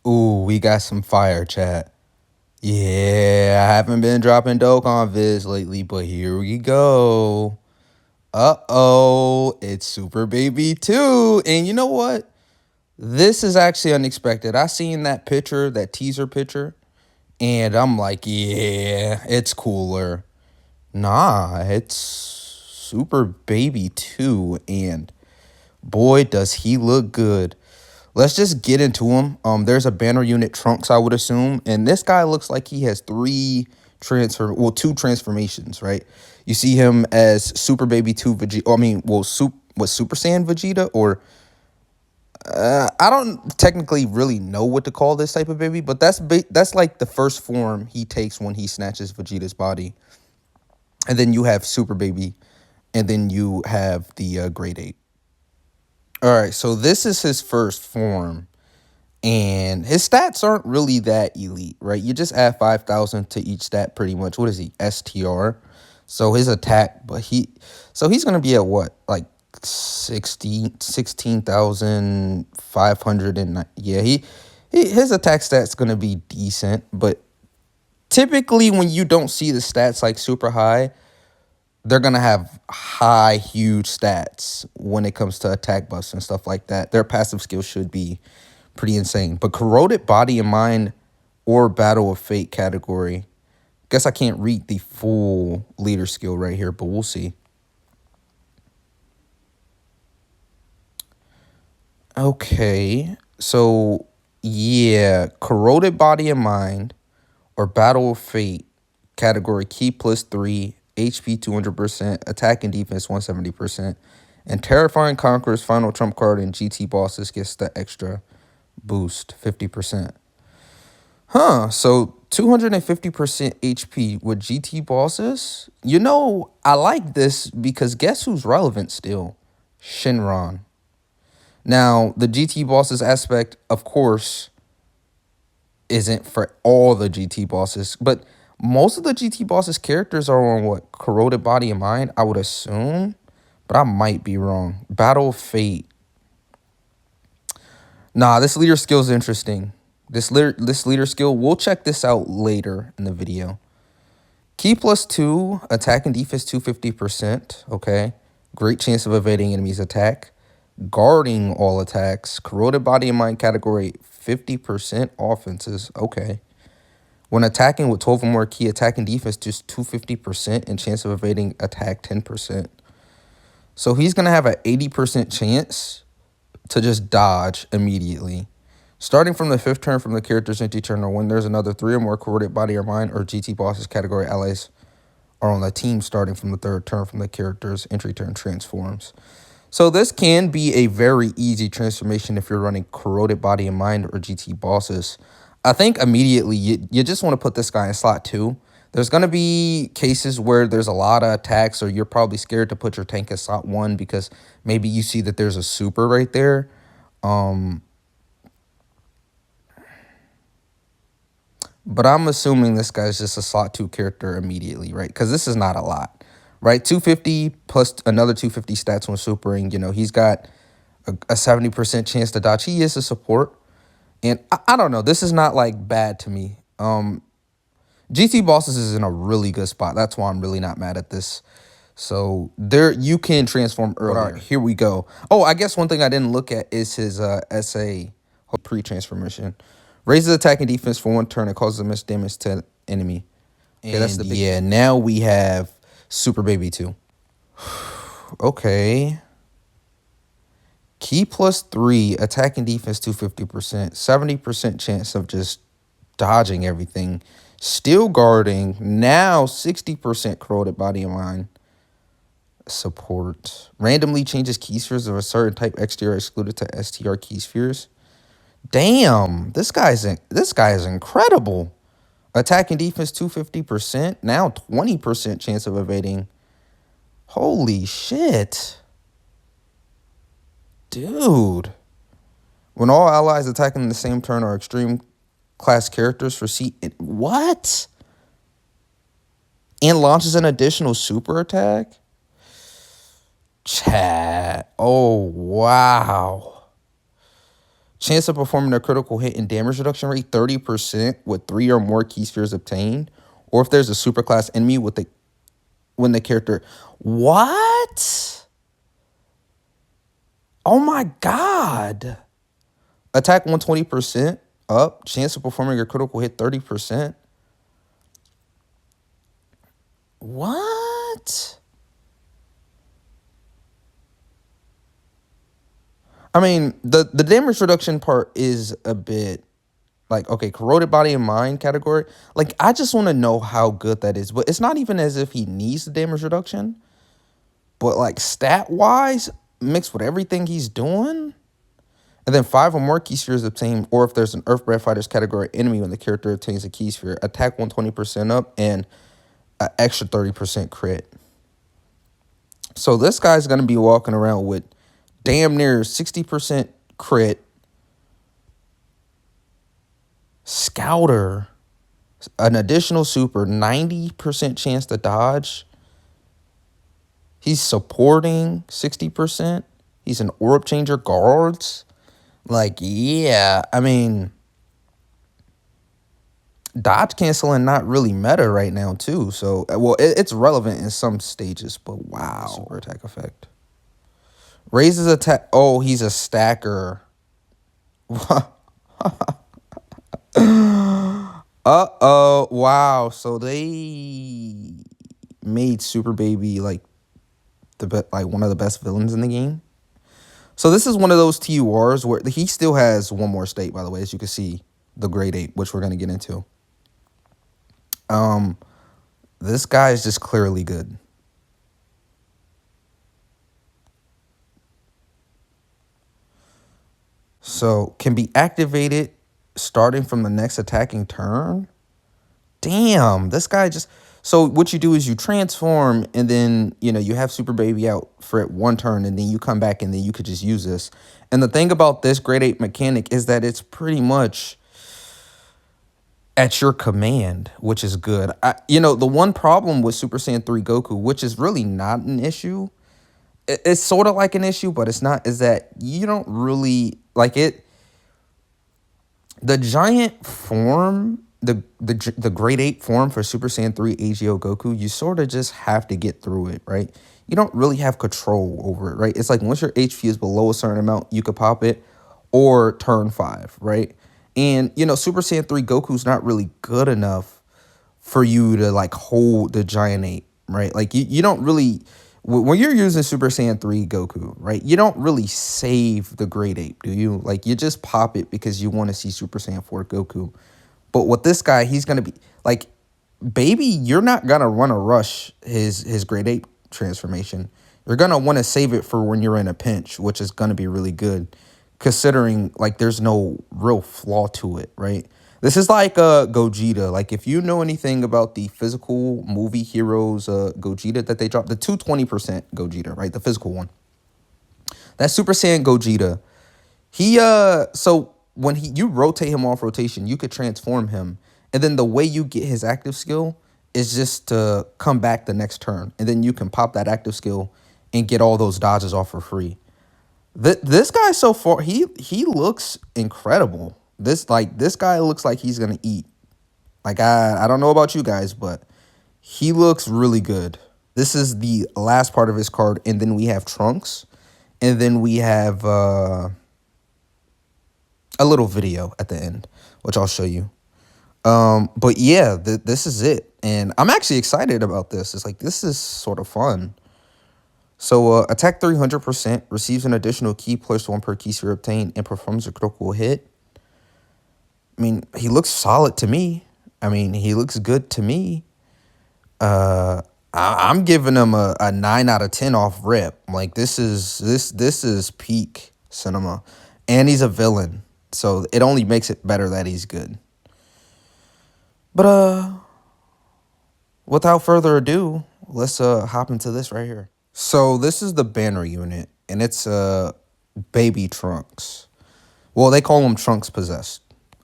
Ooh, we got some fire, chat. Yeah, I haven't been dropping Dokkan vids lately, but here we go. Uh-oh, it's Super Baby 2. And you know what? This is actually unexpected. I seen that picture, that teaser picture, and I'm like, yeah, it's cooler. Nah, it's Super Baby 2, and boy, does he look good. Let's just get into him. There's a banner unit Trunks, I would assume, and this guy looks like he has two transformations, right? You see him as Super Baby 2 Vegeta. Super Saiyan Vegeta, or I don't technically really know what to call this type of baby, but that's like the first form he takes when he snatches Vegeta's body, and then you have Super Baby, and then you have the Grade 8. All right, so this is his first form. And his stats aren't really that elite, right? You just add 5,000 to each stat pretty much. What is he? STR. So his attack, so he's going to be at what? Like 16,500 and yeah, his attack stat's going to be decent, but typically when you don't see the stats like super high, they're going to have high, huge stats when it comes to attack buffs and stuff like that. Their passive skills should be pretty insane. But Corroded Body and Mind or Battle of Fate category. Guess I can't read the full leader skill right here, but we'll see. Okay. So, yeah. Corroded Body and Mind or Battle of Fate category key +3, HP 200%, attack and defense 170%, and Terrifying Conqueror's final trump card and GT bosses gets the extra boost 50%. Huh, so 250% HP with GT bosses? You know, I like this because guess who's relevant still? Shinron. Now, the GT bosses aspect, of course, isn't for all the GT bosses, but most of the GT bosses characters are on what? Corroded Body and Mind, I would assume, but I might be wrong. Battle of Fate. Nah, this leader skill is interesting. This leader skill, we'll check this out later in the video. Key +2, attack and defense 250%. Okay. Great chance of evading enemies' attack. Guarding all attacks. Corroded Body and Mind category 50% offenses. Okay. When attacking with 12 or more key attack and defense, just 250% and chance of evading attack 10%. So he's going to have an 80% chance to just dodge immediately. Starting from the 5th turn from the character's entry turn, or when there's another 3 or more Corroded Body or Mind or GT bosses category allies are on the team starting from the 3rd turn from the character's entry turn transforms. So this can be a very easy transformation if you're running Corroded Body and Mind or GT bosses. I think immediately you just want to put this guy in slot 2. There's going to be cases where there's a lot of attacks or you're probably scared to put your tank in slot 1 because maybe you see that there's a super right there. But I'm assuming this guy's just a slot 2 character immediately, right? Because this is not a lot, right? 250 plus another 250 stats when supering. You know, he's got a 70% chance to dodge. He is a support. And I don't know. This is not, like, bad to me. GT bosses is in a really good spot. That's why I'm really not mad at this. So there you can transform earlier. All right, here we go. Oh, I guess one thing I didn't look at is his SA pre-transformation. Raises attack and defense for 1 turn and causes immense damage to enemy. Okay, that's the big yeah, now we have Super Baby 2. Okay. Key +3, attack and defense 250%, 70% chance of just dodging everything. Still guarding, now 60% Corroded Body and Mind. Support. Randomly changes key spheres of a certain type exterior excluded to STR key spheres. Damn, this guy is incredible. Attack and defense 250%, now 20% chance of evading. Holy shit. Dude. When all allies attacking in the same turn are extreme class characters for what? And launches an additional super attack? Chat. Oh, wow. Chance of performing a critical hit and damage reduction rate 30% with 3 or more key spheres obtained. Or if there's a superclass enemy with the when the character. What? Oh my god. Attack 120% up. Chance of performing a critical hit 30%. What? I mean, the damage reduction part is a bit like, okay, corroded body and mind category. Like, I just want to know how good that is. But it's not even as if he needs the damage reduction. But like stat wise, mixed with everything he's doing. And then 5 or more key spheres obtained, or if there's an Earthbred Fighters category enemy when the character obtains a key sphere, attack 120% up and an extra 30% crit. So this guy's going to be walking around with damn near 60% crit, Scouter, an additional super, 90% chance to dodge. He's supporting 60%. He's an orb changer guards. Like, yeah, I mean, dodge canceling not really meta right now too. So, well, it's relevant in some stages, but wow. Super attack effect. Raises attack. Oh, he's a stacker. Uh-oh. Wow. So they made Super Baby like one of the best villains in the game. So this is one of those TURs where he still has one more state, by the way, as you can see, the grade 8, which we're going to get into. This guy is just clearly good. So can be activated starting from the next attacking turn. Damn, this guy just... So what you do is you transform, and then, you know, you have Super Baby out for it one turn, and then you come back, and then you could just use this. And the thing about this grade 8 mechanic is that it's pretty much at your command, which is good. You know, the one problem with Super Saiyan 3 Goku, which is really not an issue, it's sort of like an issue, but it's not, is that you don't really, like it, the giant form, the grade 8 form for Super Saiyan 3 AGO Goku, you sort of just have to get through it, right? You don't really have control over it, right? It's like once your HP is below a certain amount, you could pop it, or turn 5, right? And, you know, Super Saiyan 3 Goku's not really good enough for you to, like, hold the giant 8, right? Like, you don't really... When you're using Super Saiyan 3 Goku, right, you don't really save the grade 8, do you? Like, you just pop it because you want to see Super Saiyan 4 Goku. But with this guy, he's going to be, like, baby, you're not going to run a rush his grade 8 transformation. You're going to want to save it for when you're in a pinch, which is going to be really good, considering, like, there's no real flaw to it, right? This is like Gogeta. Like, if you know anything about the physical movie Heroes Gogeta that they dropped, the 220% Gogeta, right? The physical one. That Super Saiyan Gogeta, he, so when you rotate him off rotation, you could transform him. And then the way you get his active skill is just to come back the next turn. And then you can pop that active skill and get all those dodges off for free. This guy so far, he looks incredible. This guy looks like he's gonna eat. Like, I don't know about you guys, but he looks really good. This is the last part of his card, and then we have Trunks, and then we have a little video at the end, which I'll show you. But yeah, this is it, and I'm actually excited about this. It's like, this is sort of fun. So attack 300%, receives an additional key plus 1 per key sphere obtained, and performs a critical hit. I mean, he looks solid to me. I mean, he looks good to me. I'm giving him a 9 out of 10 off rip. Like, this is peak cinema, and he's a villain, so it only makes it better that he's good. But without further ado, let's hop into this right here. So this is the banner unit, and it's Baby Trunks. Well, they call him Trunks Possessed.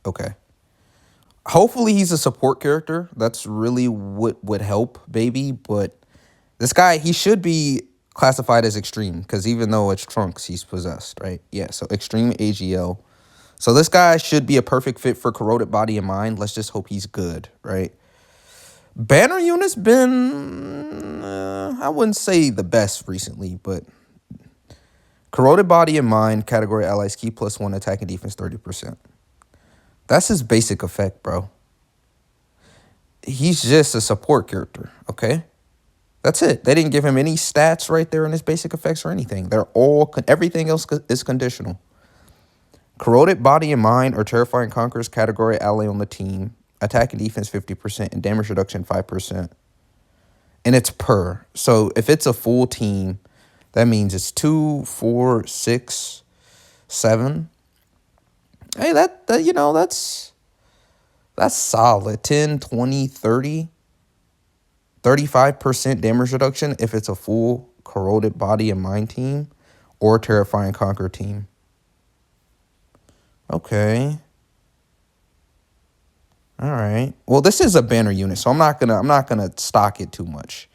Okay. Hopefully he's a support character. That's really what would help Baby. But this guy, he should be classified as extreme, because even though it's Trunks, he's possessed, right? Yeah, so extreme AGL. So this guy should be a perfect fit for Corroded Body and Mind. Let's just hope he's good, right? Banner unit's been, I wouldn't say the best recently, but Corroded Body and Mind, category allies, key +1, attack and defense 30%. That's his basic effect, bro. He's just a support character, okay? That's it. They didn't give him any stats right there in his basic effects or anything. They're all, everything else is conditional. Corroded Body and Mind or Terrifying Conquerors category ally on the team. Attack and defense 50% and damage reduction 5%. And it's per. So if it's a full team, that means it's 2, 4, 6, 7. Hey, that you know, that's solid. 10, 20, 30, 35% damage reduction if it's a full Corroded Body and Mind team or Terrifying Conquer team. Okay. All right. Well, this is a banner unit, so I'm not gonna stock it too much.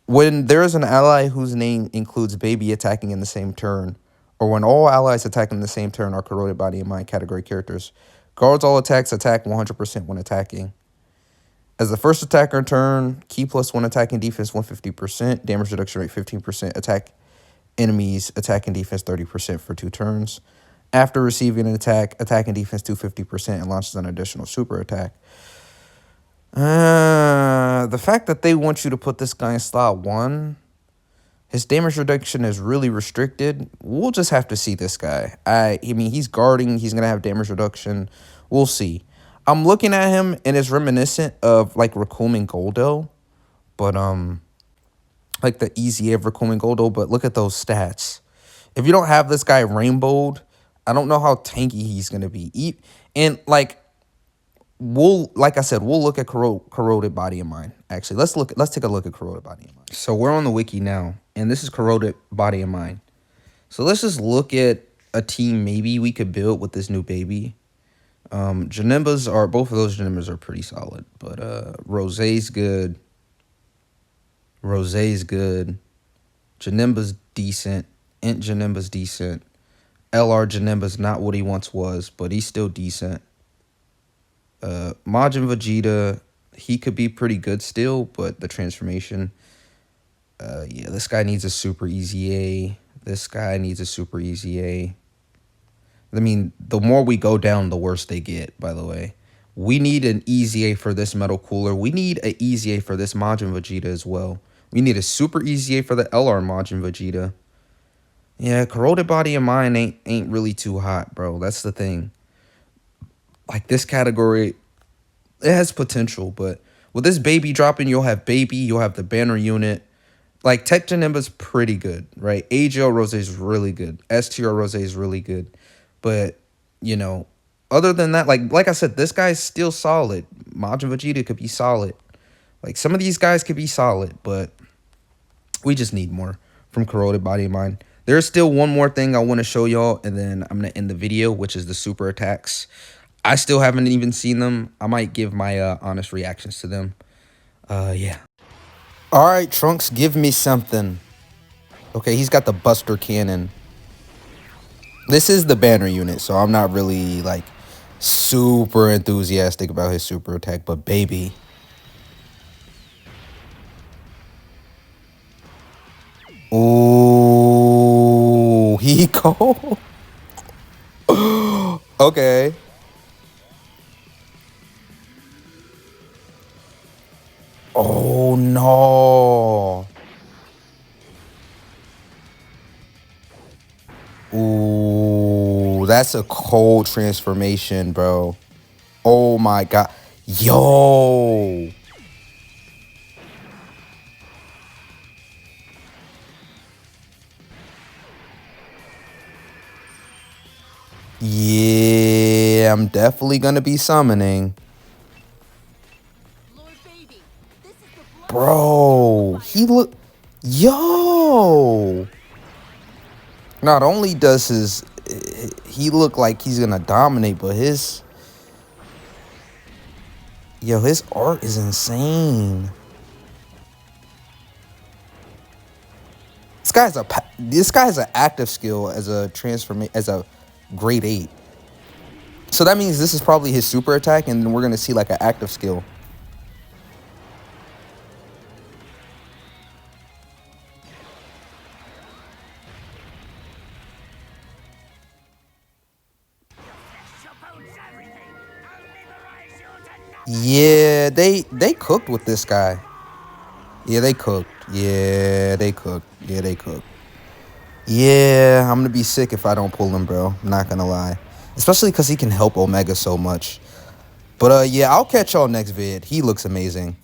When there is an ally whose name includes baby attacking in the same turn, or when all allies attacking in the same turn are Corroded Body and Mind category characters, guards all attacks attack 100% when attacking. As the first attacker in turn, key +1 attacking defense 150%, damage reduction rate 15%, attack enemies attack and defense 30% for 2 turns. After receiving an attack and defense 250% and launches an additional super attack. The fact that they want you to put this guy in slot 1, his damage reduction is really restricted. We'll just have to see this guy. I mean, he's guarding. He's going to have damage reduction. We'll see. I'm looking at him, and it's reminiscent of, like, Raccoon and Goldo. But, like the easy of Raccoon and Goldo. But look at those stats. If you don't have this guy rainbowed, I don't know how tanky he's going to be. And, like, like I said, we'll look at Corroded Body and Mind. Actually, let's take a look at Corroded Body and Mind. So we're on the wiki now, and this is Corroded Body and Mind. So let's just look at a team maybe we could build with this new baby. Janembas are, both of those Janembas are pretty solid, but Rosé's good. Rosé's good. Janemba's decent. Int Janemba's decent. LR Janemba's not what he once was, but he's still decent. Majin Vegeta, he could be pretty good still, but the transformation, yeah, this guy needs a super easy A. This guy needs a super easy A. I mean, the more we go down, the worse they get, by the way. We need an easy A for this Metal Cooler. We need an easy A for this Majin Vegeta as well. We need a super easy A for the LR Majin Vegeta. Yeah, Corroded Body and Mind ain't really too hot, bro. That's the thing. Like, this category, it has potential, but with this baby dropping, you'll have baby, you'll have the banner unit. Like, Tech Janemba's pretty good, right? AGL Rosé is really good. STR Rosé is really good. But, you know, other than that, like I said, this guy's still solid. Majin Vegeta could be solid. Like, some of these guys could be solid, but we just need more from Corroded Body and Mind. There's still one more thing I want to show y'all, and then I'm going to end the video, which is the super attacks. I still haven't even seen them. I might give my honest reactions to them. Yeah. All right, Trunks, give me something. Okay, he's got the Buster Cannon. This is the banner unit, so I'm not really, like, super enthusiastic about his super attack, but baby. Ooh, he go. Okay. Oh, no. Ooh, that's a cold transformation, bro. Oh, my God. Yo. Yeah, I'm definitely going to be summoning. Bro, he look... Yo. Not only does he look like he's going to dominate, but his... Yo, his art is insane. This guy's an active skill as a grade 8. So that means this is probably his super attack, and we're going to see like an active skill. Yeah, they cooked with this guy. Yeah, they cooked. Yeah, they cooked. Yeah, they cooked. Yeah, I'm gonna be sick if I don't pull him, bro. I'm not gonna lie. Especially because he can help Omega so much. But yeah, I'll catch y'all next vid. He looks amazing.